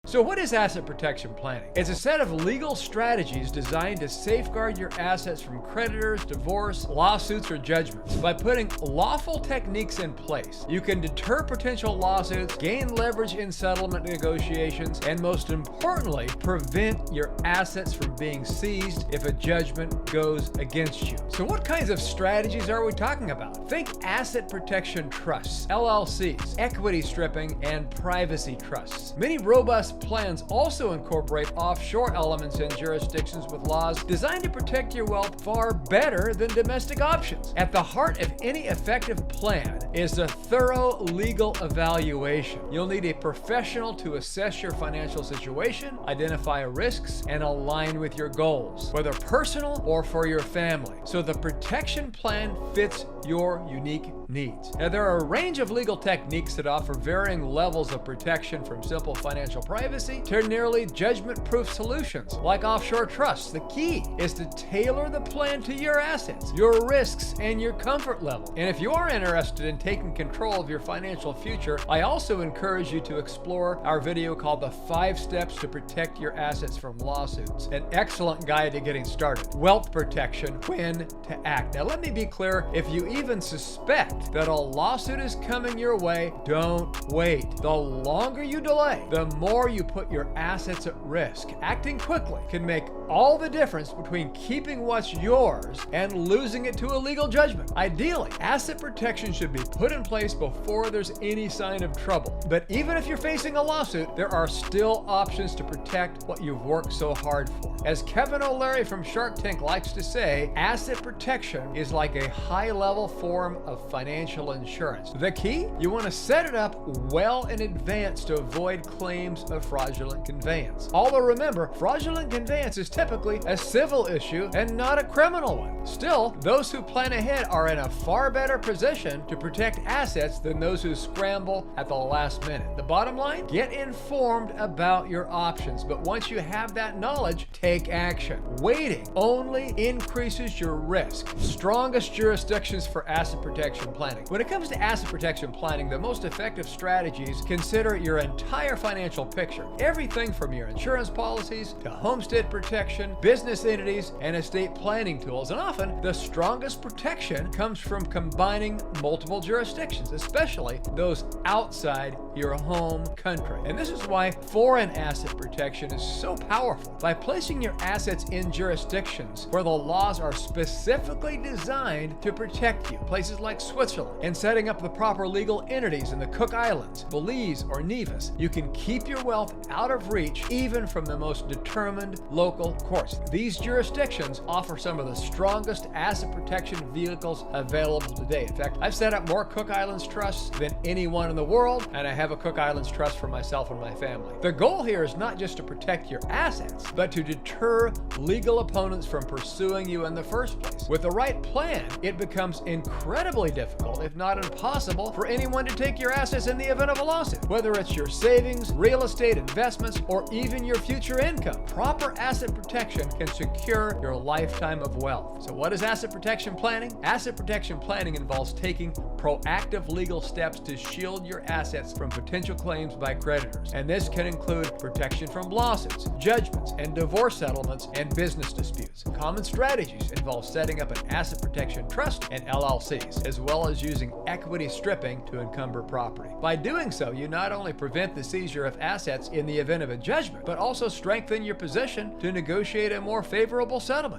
So what is asset protection planning? It's a set of legal strategies designed to safeguard your assets from creditors, divorce, lawsuits, or judgments. By putting lawful techniques in place, you can deter potential lawsuits, gain leverage in settlement negotiations, and most importantly, prevent your assets from being seized if a judgment goes against you. So what kinds of strategies are we talking about? Think asset protection trusts, LLCs, equity stripping, and privacy trusts. Many robust plans also incorporate offshore elements in jurisdictions with laws designed to protect your wealth far better than domestic options. At the heart of any effective plan is a thorough legal evaluation. You'll need a professional to assess your financial situation, identify risks, and align with your goals, whether personal or for your family, so the protection plan fits your unique needs. Now, there are a range of legal techniques that offer varying levels of protection, from simple financial privacy to nearly judgment-proof solutions like offshore trusts. The key is to tailor the plan to your assets, your risks, and your comfort level. And if you are interested in taking control of your financial future, I also encourage you to explore our video called The 5 Steps to Protect Your Assets from Lawsuits, an excellent guide to getting started. Wealth protection, when to act. Now, let me be clear, if you even suspect that a lawsuit is coming your way, don't wait. The longer you delay, the more you put your assets at risk. Acting quickly can make all the difference between keeping what's yours and losing it to a legal judgment. Ideally, asset protection should be put in place before there's any sign of trouble. But even if you're facing a lawsuit, there are still options to protect what you've worked so hard for. As Kevin O'Leary from Shark Tank likes to say, asset protection is like a high-level form of financial insurance. The key? You want to set it up well in advance to avoid claims of fraudulent conveyance. Although remember, fraudulent conveyance is typically a civil issue and not a criminal one. Still, those who plan ahead are in a far better position to protect assets than those who scramble at the last minute. The bottom line? Get informed about your options, but once you have that knowledge, take action. Waiting only increases your risk. Strongest jurisdictions for asset protection planning. When it comes to asset protection planning, the most effective strategies consider your entire financial picture. Everything from your insurance policies to homestead protection, business entities, and estate planning tools. And often, the strongest protection comes from combining multiple jurisdictions, especially those outside your home country. And this is why foreign asset protection is so powerful. By placing your assets in jurisdictions where the laws are specifically designed to protect you, places like Switzerland, and setting up the proper legal entities in the Cook Islands, Belize, or Nevis, you can keep your wealth out of reach even from the most determined local courts. These jurisdictions offer some of the strongest asset protection vehicles available today. In fact, I've set up more Cook Islands trusts than anyone in the world, and I have a Cook Islands trust for myself and my family. The goal here is not just to protect your assets, but to deter legal opponents from pursuing you in the first place. With the right plan, it becomes incredibly difficult, if not impossible, for anyone to take your assets in the event of a lawsuit. Whether it's your savings, real estate investments, or even your future income, proper asset protection can secure your lifetime of wealth. So what is asset protection planning? Asset protection planning involves taking proactive legal steps to shield your assets from potential claims by creditors. And this can include protection from lawsuits, judgments, and divorce settlements and business disputes. Common strategies involve setting up an asset protection trust and LLCs, as well as using equity stripping to encumber property. By doing so, you not only prevent the seizure of assets in the event of a judgment, but also strengthen your position to negotiate a more favorable settlement.